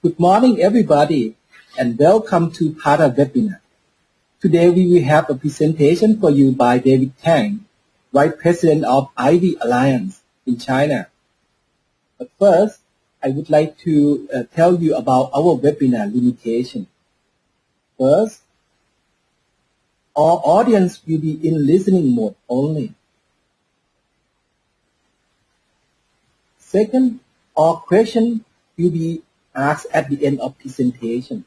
Good morning, everybody, and welcome to PATA webinar. Today, we will have a presentation for you by David Tang, Vice President of Ivy Alliance in China. But first, I would like to tell you about our webinar limitation. First, our audience will be in listening mode only. Second, all questions will be asked at the end of presentation.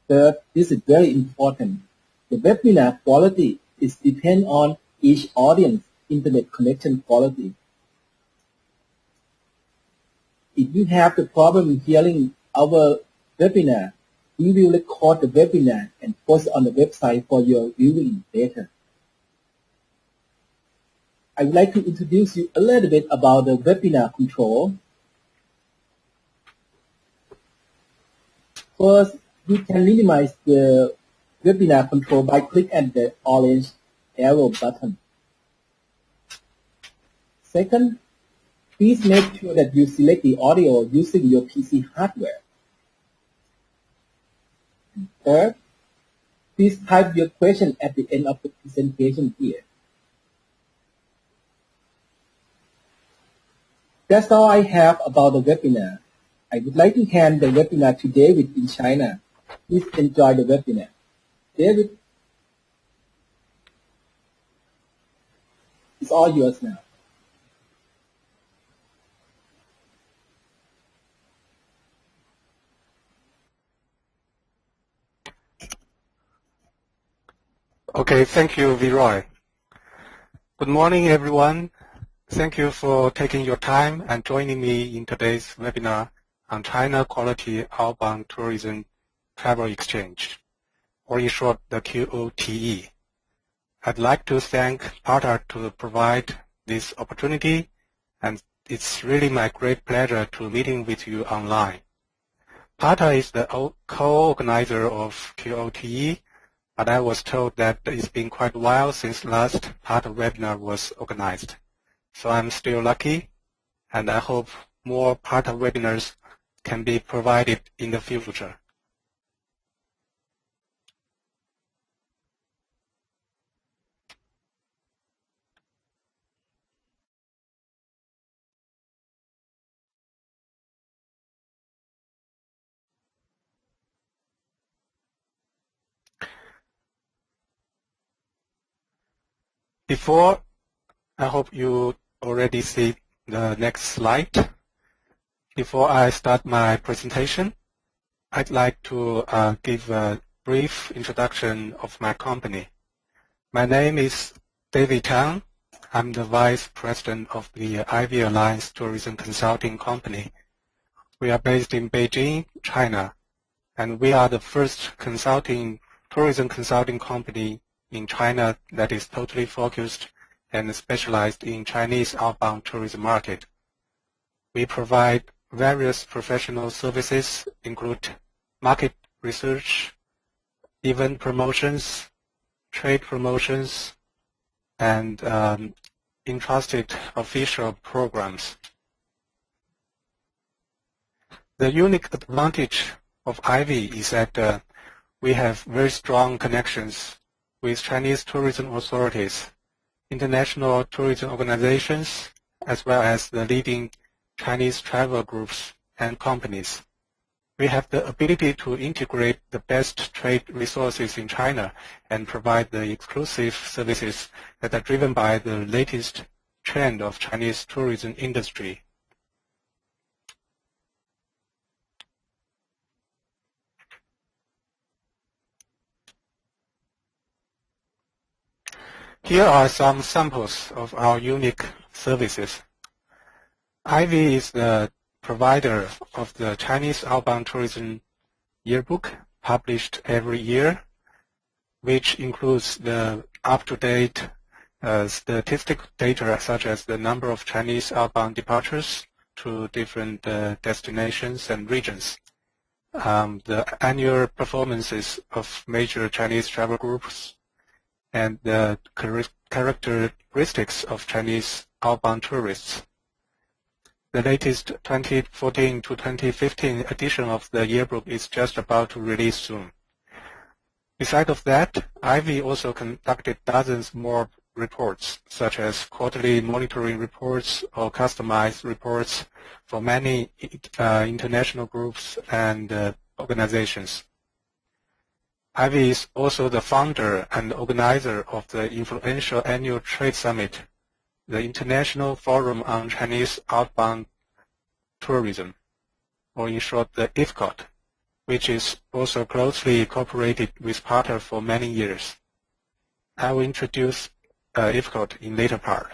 Third, this is very important. The webinar quality is depend on each audience internet connection quality. If you have the problem hearing our webinar, we will record the webinar and post on the website for your viewing later. I would like to introduce you a little bit about the webinar control. First, you can minimize the webinar control by clicking at the orange arrow button. Second, please make sure that you select the audio using your PC hardware. Third, please type your question at the end of the presentation here. That's all I have about the webinar. I would like to hand the webinar to David in China. Please enjoy the webinar. David, it's all yours now. Okay, thank you, Viroy. Good morning, everyone. Thank you for taking your time and joining me in today's webinar on China Quality Outbound Tourism Travel Exchange, or in short, the QOTE. I'd like to thank PATA to provide this opportunity, and it's really my great pleasure to meeting with you online. PATA is the co-organizer of QOTE, but I was told that it's been quite a while since last PATA webinar was organized. So I'm still lucky, and I hope more PATA webinars can be provided in the future. Before, I hope you already see the next slide. Before I start my presentation, I'd like to give a brief introduction of my company. My name is David Tang. I'm the Vice President of the Ivy Alliance Tourism Consulting Company. We are based in Beijing, China, and we are the first tourism consulting company in China that is totally focused and specialized in Chinese outbound tourism market. We provide various professional services, include market research, event promotions, trade promotions, and entrusted official programs. The unique advantage of Ivy is that we have very strong connections with Chinese tourism authorities, international tourism organizations, as well as the leading Chinese travel groups and companies. We have the ability to integrate the best trade resources in China and provide the exclusive services that are driven by the latest trend of Chinese tourism industry. Here are some samples of our unique services. Ivy is the provider of the Chinese outbound tourism yearbook published every year, which includes the up-to-date statistic data such as the number of Chinese outbound departures to different destinations and regions, the annual performances of major Chinese travel groups, and the characteristics of Chinese outbound tourists. The latest 2014 to 2015 edition of the yearbook is just about to release soon. Besides of that, Ivy also conducted dozens more reports, such as quarterly monitoring reports or customized reports for many international groups and organizations. Ivy is also the founder and organizer of the influential annual trade summit, the International Forum on Chinese Outbound Tourism, or in short, the IFCOT, which is also closely cooperated with Partner for many years. I will introduce IFCOT in later part.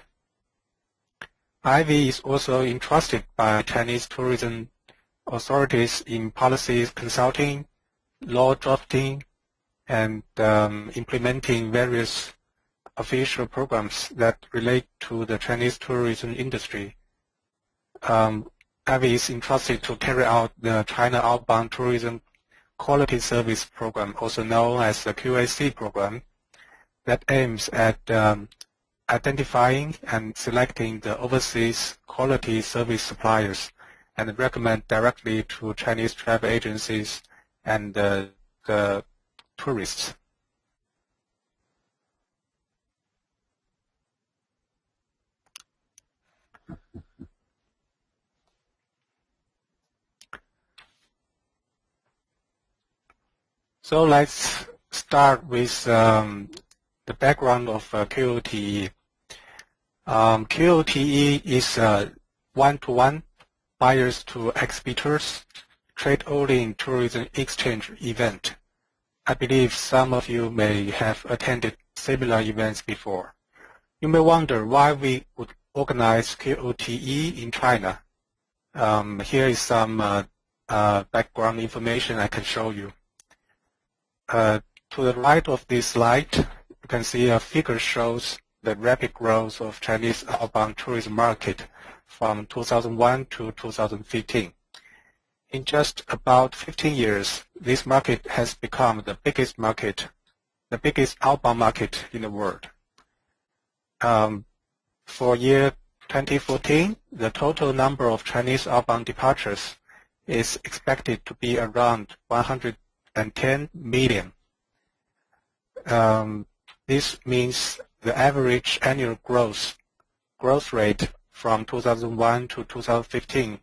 Ivy is also entrusted by Chinese tourism authorities in policy consulting, law drafting, and implementing various official programs that relate to the Chinese tourism industry. Ivy is entrusted to carry out the China Outbound Tourism Quality Service Program, also known as the QOTE program, that aims at identifying and selecting the overseas quality service suppliers and recommend directly to Chinese travel agencies and the tourists. So let's start with the background of QOTE. QOTE is a one-to-one buyers to exhibitors trade-only tourism exchange event. I believe some of you may have attended similar events before. You may wonder why we would organize QOTE in China. Here is some background information I can show you. To the right of this slide, you can see a figure shows the rapid growth of Chinese outbound tourism market from 2001 to 2015. In just about 15 years, this market has become the biggest outbound market in the world. For year 2014, the total number of Chinese outbound departures is expected to be around 110 million. This means the average annual growth rate from 2001 to 2015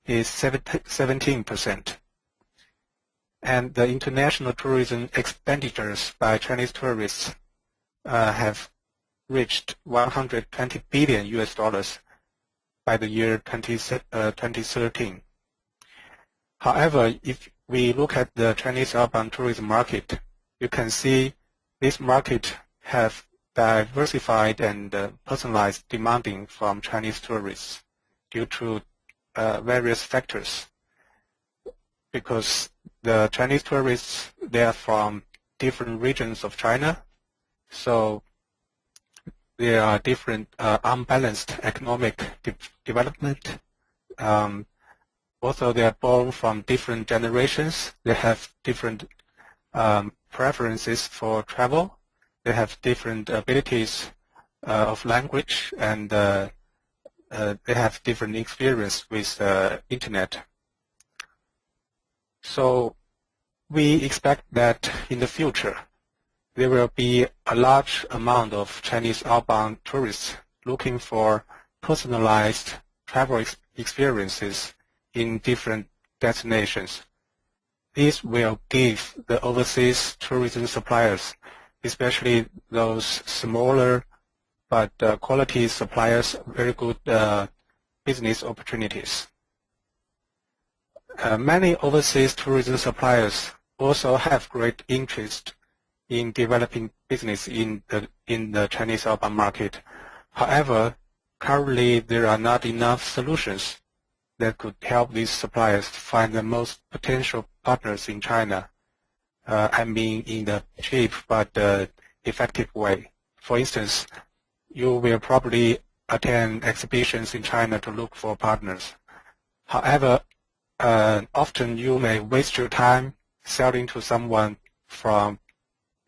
is 17%. And the international tourism expenditures by Chinese tourists have reached 120 billion US dollars by the year 2013. However, if we look at the Chinese outbound tourism market, you can see this market have diversified and personalized demanding from Chinese tourists due to various factors. Because the Chinese tourists, they are from different regions of China, so there are different unbalanced economic development. Also, they are born from different generations. They have different preferences for travel. They have different abilities of language, and they have different experience with internet. So we expect that in the future, there will be a large amount of Chinese outbound tourists looking for personalized travel experiences in different destinations. This will give the overseas tourism suppliers, especially those smaller but quality suppliers, very good business opportunities. Many overseas tourism suppliers also have great interest in developing business in the Chinese outbound market. However, currently there are not enough solutions that could help these suppliers find the most potential partners in China. I mean in the cheap but effective way. For instance, you will probably attend exhibitions in China to look for partners. However, often you may waste your time selling to someone from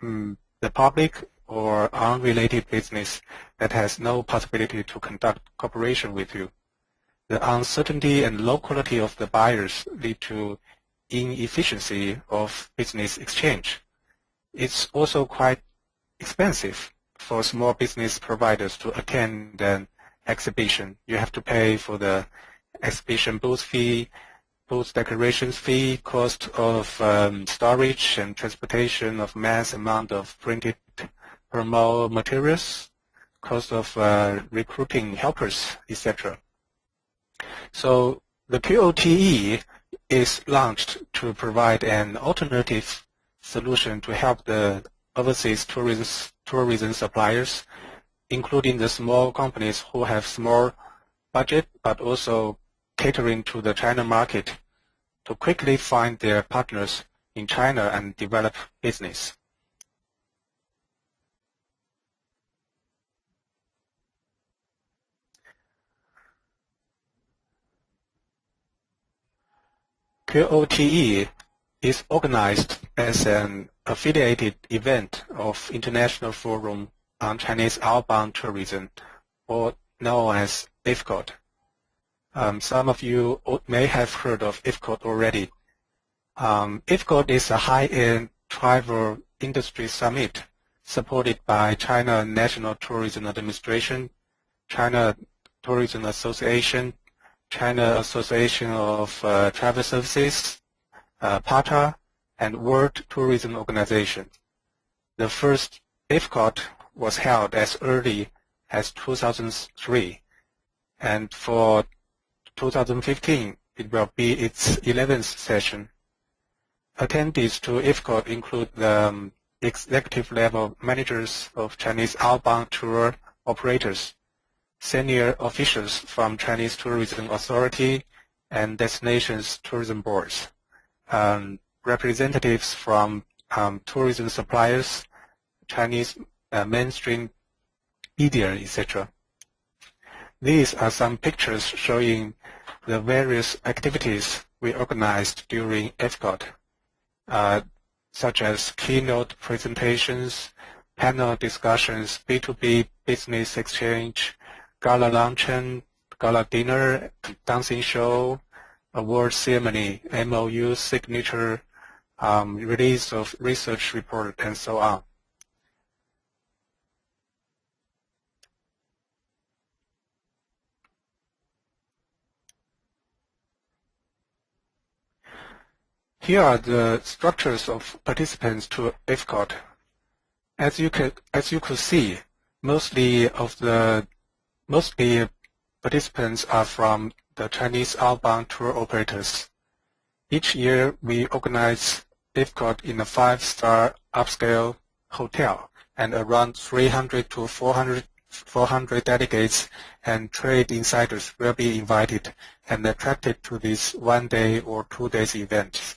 the public or unrelated business that has no possibility to conduct cooperation with you. The uncertainty and low quality of the buyers lead to inefficiency of business exchange. It's also quite expensive for small business providers to attend an exhibition. You have to pay for the exhibition booth fee, booth decorations fee, cost of storage and transportation of mass amount of printed promo materials, cost of recruiting helpers, etc. So the QOTE is launched to provide an alternative solution to help the overseas tourism suppliers, including the small companies who have small budget but also catering to the China market, to quickly find their partners in China and develop business. QOTE is organized as an affiliated event of International Forum on Chinese Outbound Tourism, or known as IFCOT. Some of you may have heard of IFCOT already. IFCOT is a high-end travel industry summit supported by China National Tourism Administration, China Tourism Association, China Association of Travel Services, PATA, and World Tourism Organization. The first IFCOT was held as early as 2003, and for 2015, it will be its 11th session. Attendees to IFCOT include the executive-level managers of Chinese outbound tour operators, senior officials from Chinese Tourism Authority and destinations tourism boards, representatives from tourism suppliers, Chinese mainstream media, etc. These are some pictures showing the various activities we organized during IFCOT, such as keynote presentations, panel discussions, B2B business exchange, gala luncheon, gala dinner, dancing show, award ceremony, MOU signature, release of research report, and so on. Here are the structures of participants to IFCOT. As you could see, mostly participants are from the Chinese outbound tour operators. Each year, we organize IFCOT in a 5-star upscale hotel, and around 300 to 400 delegates and trade insiders will be invited and attracted to this 1-day or 2 days event.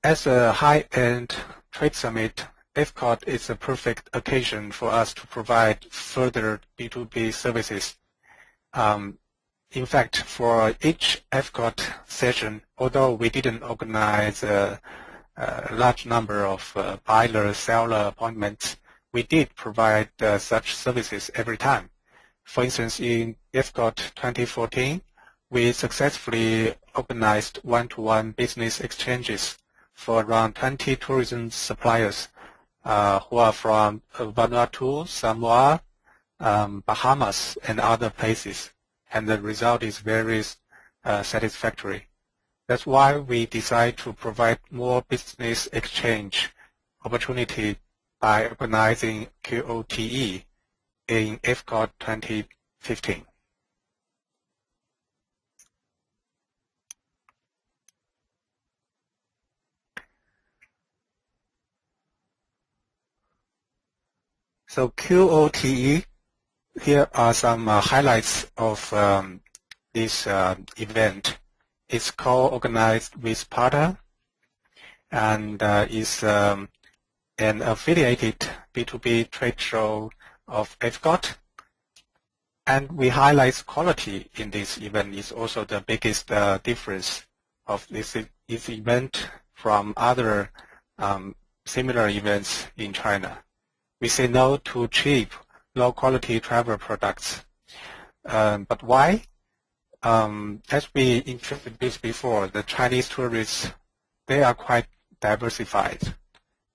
As a high-end trade summit, IFCOT is a perfect occasion for us to provide further B2B services. In fact, for each IFCOT session, although we didn't organize a large number of buyer-seller appointments, we did provide such services every time. For instance, in IFCOT 2014, we successfully organized one-to-one business exchanges for around 20 tourism suppliers who are from Vanuatu, Samoa, Bahamas, and other places, and the result is very satisfactory. That's why we decide to provide more business exchange opportunity by organizing QOTE in IFCOT 2015. So QOTE, here are some highlights of this event. It's co-organized with PATA and is an affiliated B2B trade show of IFCOT. And we highlight quality in this event is also the biggest difference of this event from other similar events in China. We say no to cheap, low-quality travel products. But why? as we introduced before, the Chinese tourists, they are quite diversified.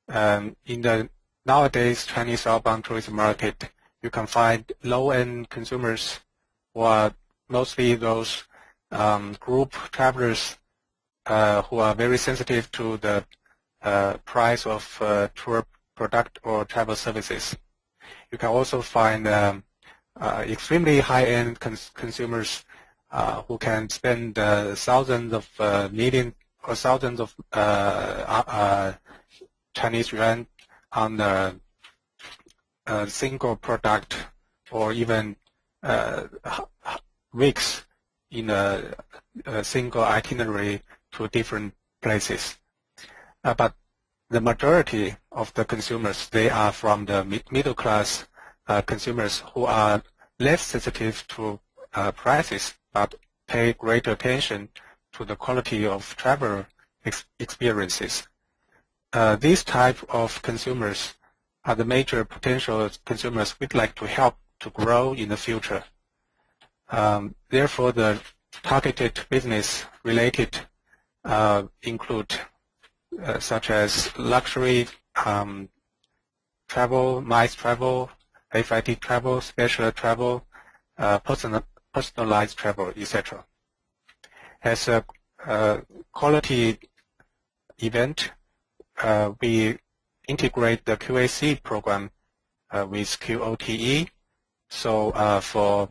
In the nowadays Chinese outbound tourism market, you can find low-end consumers who are mostly those group travelers who are very sensitive to the price of tour product or travel services. You can also find extremely high-end consumers who can spend thousands of millions or thousands of Chinese yuan on a single product, or even weeks in a single itinerary to different places. But the majority of the consumers, they are from the middle class consumers who are less sensitive to prices, but pay greater attention to the quality of travel experiences. These type of consumers are the major potential consumers we'd like to help to grow in the future. Therefore, the targeted business related include such as luxury travel, MICE travel, FIT travel, special travel, personalized travel, etc. As a quality event, we integrate the QAC program with QOTE. So for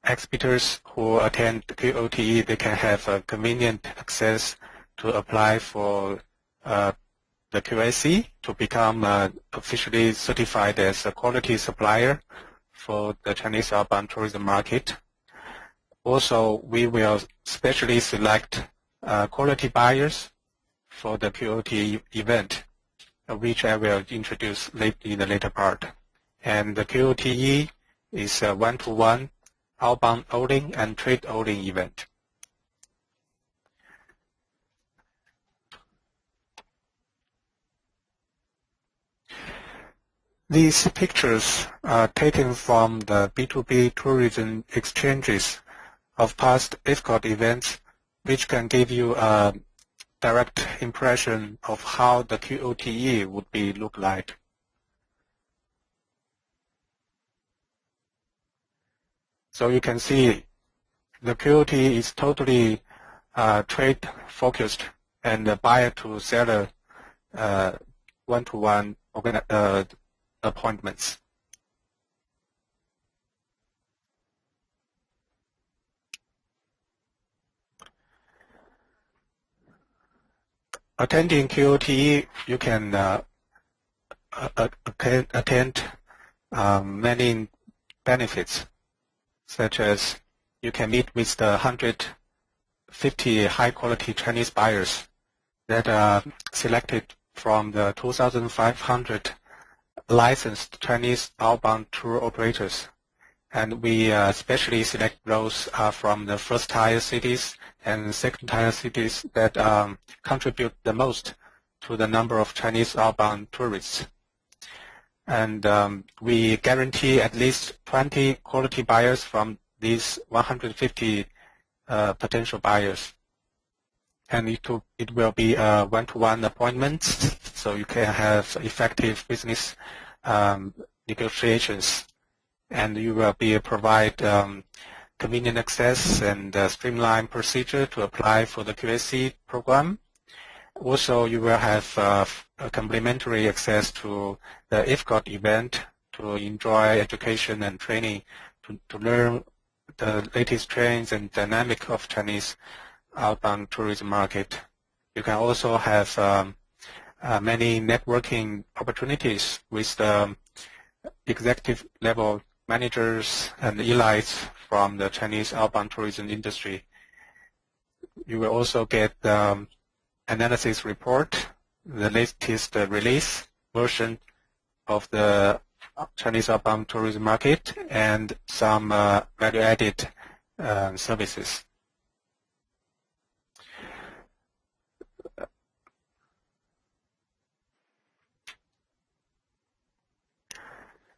exhibitors who attend QOTE, they can have a convenient access to apply for the QAC to become officially certified as a quality supplier for the Chinese outbound tourism market. Also, we will specially select quality buyers for the QOTE event, which I will introduce in the later part. And the QOTE is a one-to-one outbound outing and trade outing event. These pictures are taken from the B2B tourism exchanges of past escort events, which can give you a direct impression of how the QOTE would look like. So you can see the QOTE is totally trade focused and buyer to seller one-to-one appointments. Attending QOTE, you can attend many benefits, such as you can meet with the 150 high-quality Chinese buyers that are selected from the 2,500 licensed Chinese outbound tour operators. And we specially select those from the first-tier cities and second-tier cities that contribute the most to the number of Chinese outbound tourists. And we guarantee at least 20 quality buyers from these 150 potential buyers. And it will be one-to-one appointments, so you can have effective business negotiations. And you will provide convenient access and streamlined procedure to apply for the QAC program. Also, you will have a complimentary access to the IFCOT event to enjoy education and training to learn the latest trends and dynamic of Chinese outbound tourism market. You can also have many networking opportunities with the executive level managers and elites from the Chinese outbound tourism industry. You will also get analysis report, the latest release version of the Chinese outbound tourism market, and some value-added services.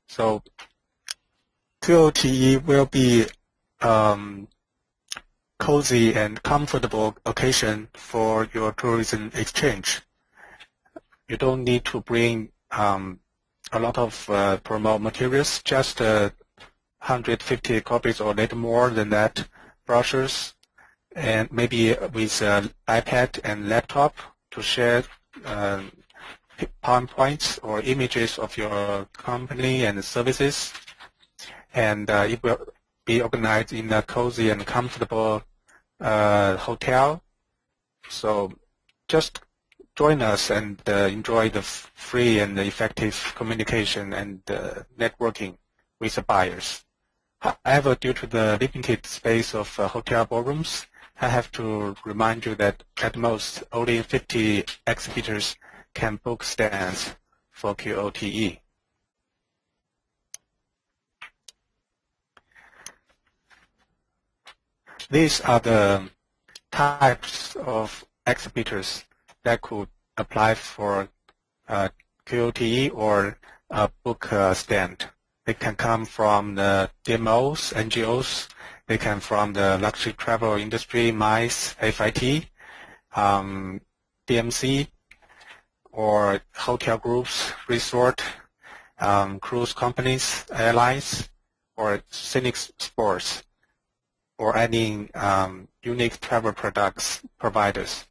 So QOTE will be cozy and comfortable occasion for your tourism exchange. You don't need to bring a lot of promo materials, just 150 copies or little more than that brochures, and maybe with iPad and laptop to share PowerPoints or images of your company and services. And it will be organized in a cozy and comfortable hotel. So just join us and enjoy the free and effective communication and networking with the buyers. However, due to the limited space of hotel ballrooms, I have to remind you that at most only 50 exhibitors can book stands for QOTE. These are the types of exhibitors that could apply for QOTE or book a stand. They can come from the DMOs, NGOs. They come from the luxury travel industry, MICE, FIT, DMC, or hotel groups, resort, cruise companies, airlines, or scenic sports, or any unique travel products providers.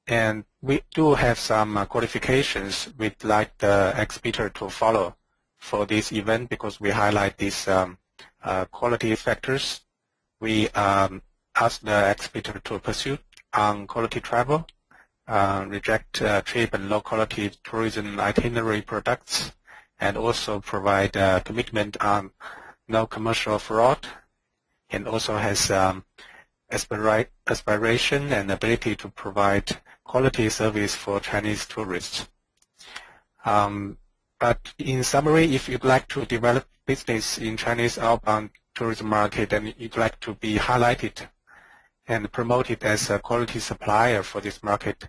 And we do have some qualifications we'd like the exhibitor to follow for this event because we highlight these quality factors. We ask the exhibitor to pursue on quality travel, reject cheap and low-quality tourism itinerary products, and also provide commitment on no commercial fraud, and also has aspiration and ability to provide quality service for Chinese tourists. But in summary, if you'd like to develop business in Chinese outbound tourism market and you'd like to be highlighted and promoted as a quality supplier for this market,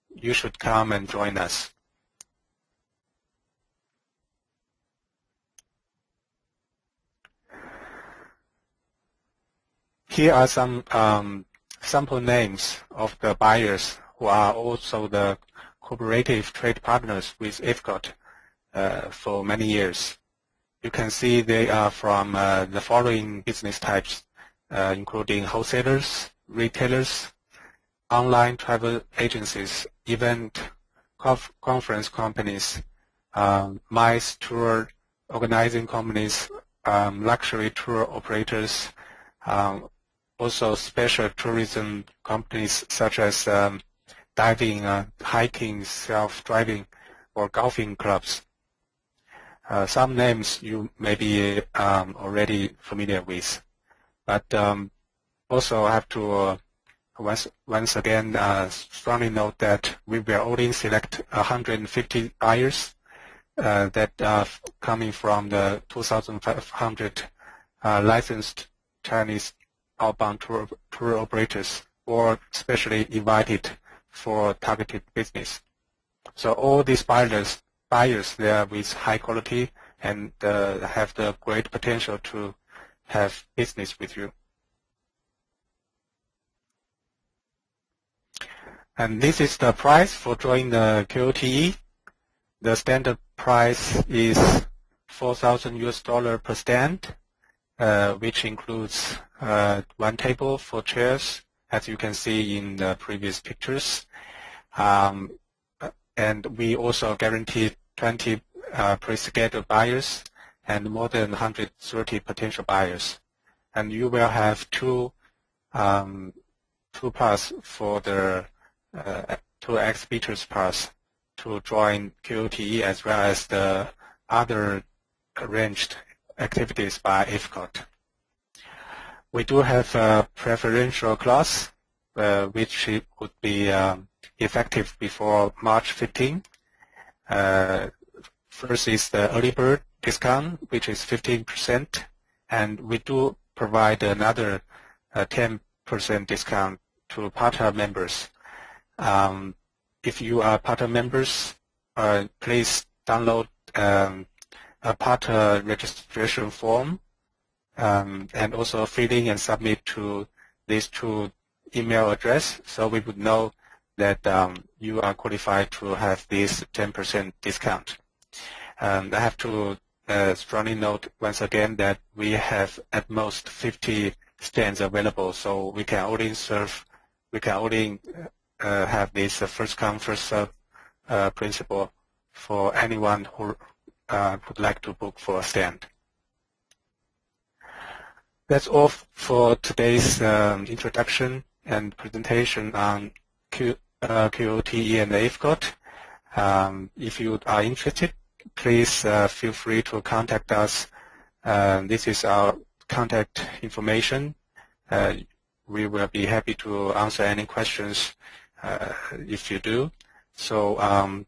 you should come and join us. Here are some sample names of the buyers who are also the cooperative trade partners with IFCOT for many years. You can see they are from the following business types, including wholesalers, retailers, online travel agencies, event conference companies, MICE tour organizing companies, luxury tour operators, also special tourism companies such as diving, hiking, self-driving, or golfing clubs. Some names you may be already familiar with, but also I have to once again strongly note that we will only select 150 buyers that are coming from the 2,500 licensed Chinese outbound tour operators or specially invited for targeted business. So all these buyers they are with high quality and have the great potential to have business with you. And this is the price for joining the QOTE. The standard price is $4,000 per stand, which includes one table, 4 chairs, as you can see in the previous pictures. And we also guarantee 20 pre-scheduled buyers and more than 130 potential buyers. And you will have two pass for the 2 exhibitors pass to join QOTE as well as the other arranged activities by IFCOT. We do have a preferential clause which would be effective before March 15. First is the early bird discount, which is 15%, and we do provide another 10% discount to PATA members. If you are PATA members, please download a PATA registration form and also filling and submit to these two email address, so we would know that you are qualified to have this 10% discount. I have to strongly note once again that we have at most 50 stands available, so we can only have this first come first serve principle for anyone who would like to book for a stand. That's all for today's introduction and presentation on QOTE and AFCOT. If you are interested, please feel free to contact us. This is our contact information. We will be happy to answer any questions if you do. So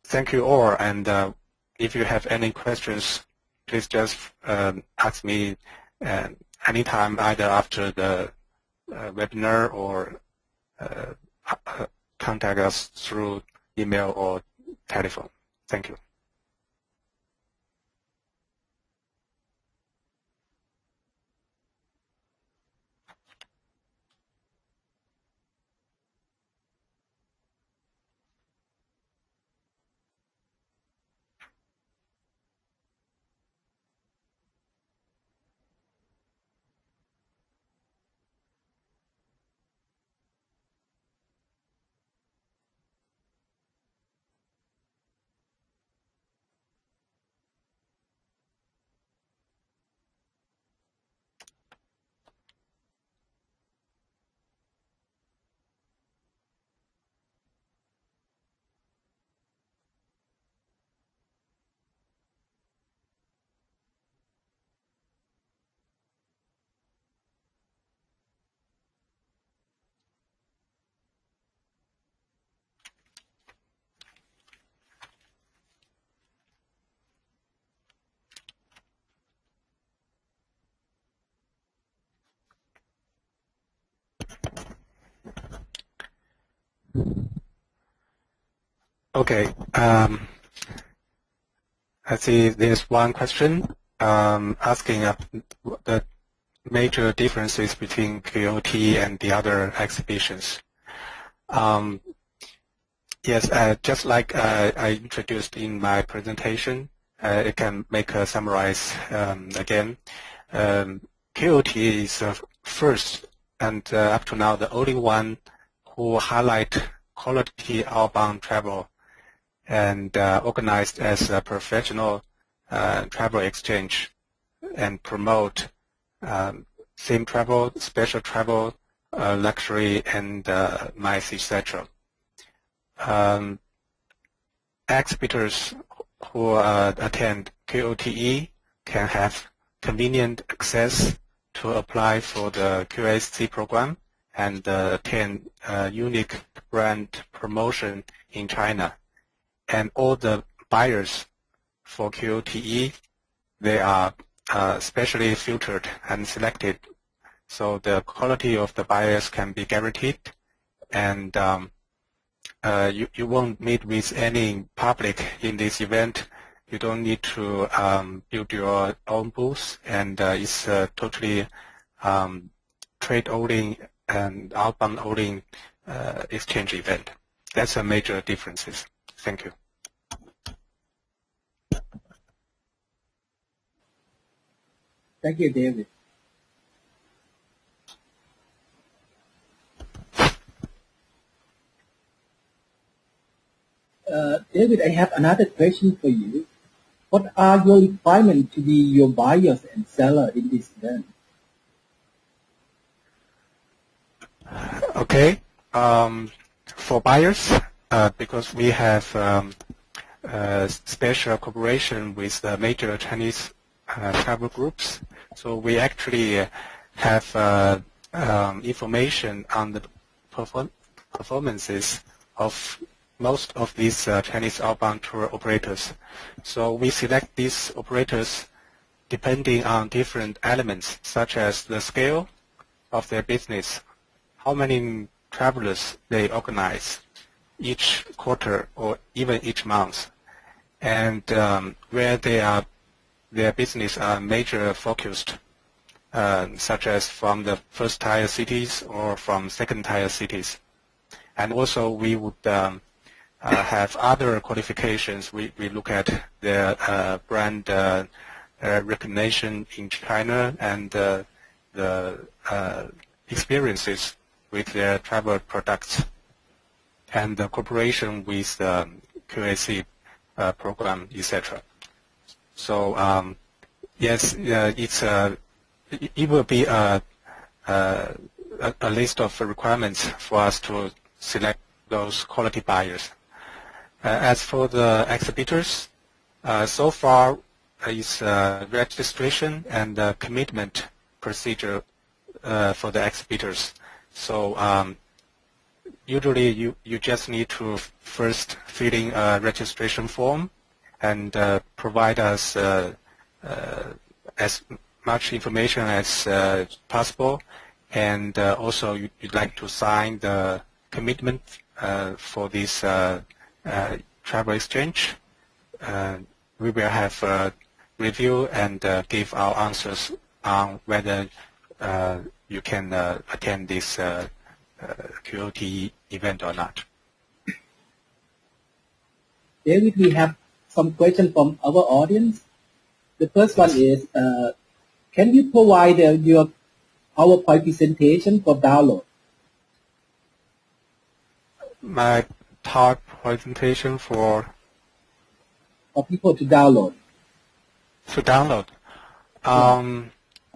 thank you all, and if you have any questions, please just ask me anytime, either after the webinar or contact us through email or telephone. Thank you. Okay. I see there's one question asking the major differences between QOTE and the other exhibitions. Yes, just like I introduced in my presentation, I can make a summarize again. QOTE is first and up to now the only one who highlight quality outbound travel and organized as a professional travel exchange and promote theme travel, special travel, luxury, and MICE, etc. Exhibitors who attend QOTE can have convenient access to apply for the QSC program and attend unique brand promotion in China. And all the buyers for QOTE, they are specially filtered and selected, so the quality of the buyers can be guaranteed, and you won't meet with any public in this event. You don't need to build your own booth, and it's totally trade-only and outbound-only exchange event. That's a major differences. Thank you. Thank you, David. David, I have another question for you. What are your requirements to be your buyers and seller in this event? Okay. For buyers, because we have special cooperation with the major Chinese travel groups, so we actually have information on the performances of most of these Chinese outbound tour operators. So we select these operators depending on different elements, such as the scale of their business, how many travelers they organize each quarter or even each month, and where they are their business are major focused, such as from the first-tier cities or from second-tier cities. And also we would have other qualifications. We look at their brand recognition in China and the experiences with their travel products and the cooperation with the QAC program, etc. So yes, it will be a list of requirements for us to select those quality buyers. As for the exhibitors, so far is registration and commitment procedure for the exhibitors. So usually you just need to first fill in a registration form and provide us as much information as possible, and also you'd like to sign the commitment for this travel exchange. We will have a review and give our answers on whether you can attend this QOTE event or not. David, we have some questions from our audience. The first one is, can you provide your PowerPoint presentation for download? My PowerPoint presentation for people to download. To download.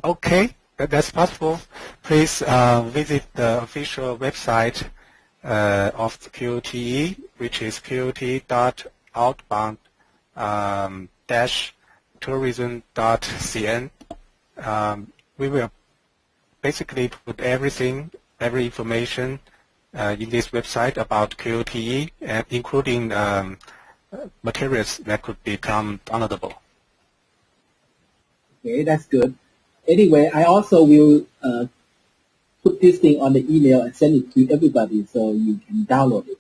Okay, that's possible. Please visit the official website of the QOTE, which is QOTE.outbound-tourism.cn. We will basically put every information in this website about QOTE, including materials that could become downloadable. Okay, that's good. Anyway, I also will put this thing on the email and send it to everybody so you can download it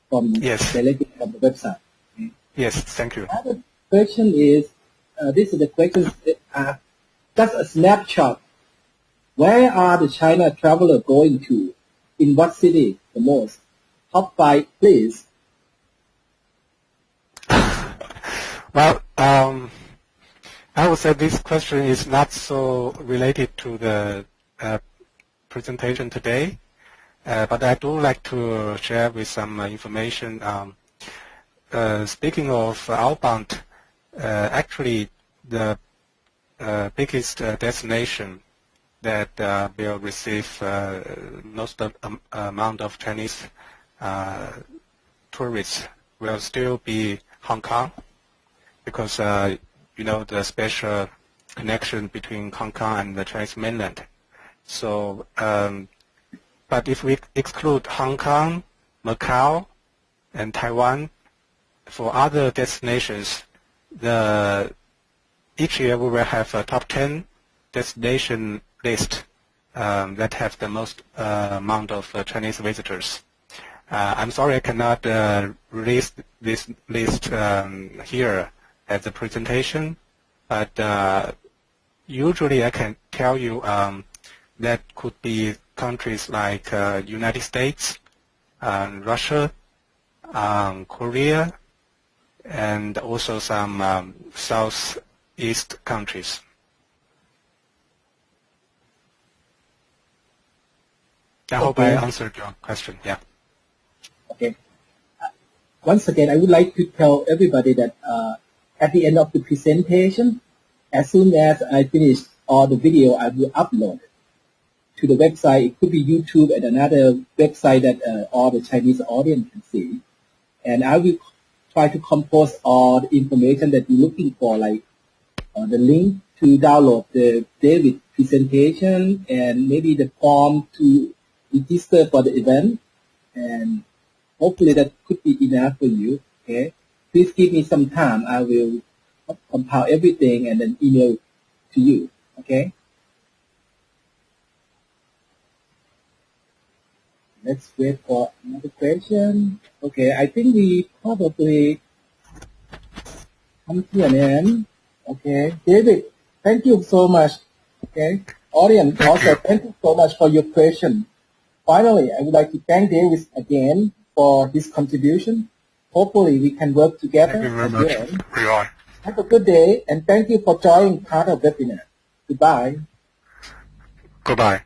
directly from the website. Okay? Yes, thank you. Another question is, this is the question, just a snapshot. Where are the China travelers going to? In what city the most? Top 5, please. Well, I would say this question is not so related to the presentation today, but I do like to share with some information. Speaking of outbound, actually the biggest destination that will receive most amount of Chinese tourists will still be Hong Kong, because you know the special connection between Hong Kong and the Chinese mainland. So, but if we exclude Hong Kong, Macau, and Taiwan, for other destinations, each year we will have a top 10 destination list that have the most amount of Chinese visitors. I'm sorry I cannot release this list here at the presentation, but usually I can tell you that could be countries like United States, Russia, Korea, and also some Southeast countries. I hope I answered your question. Yeah. Okay. Once again, I would like to tell everybody that at the end of the presentation, as soon as I finish all the video, I will upload to the website. It could be YouTube and another website that all the Chinese audience can see. And I will try to compose all the information that you're looking for, like the link to download the David presentation and maybe the form to register for the event. And hopefully that could be enough for you. Okay. Please give me some time. I will compile everything and then email to you. Okay. Let's wait for another question. Okay, I think we probably come to an end. Okay, David, thank you so much. Okay, audience, also thank you so much for your question. Finally, I would like to thank David again for his contribution. Hopefully, we can work together Thank you very again. much, Rion. Have a good day, and thank you for joining part of webinar. Goodbye. Goodbye.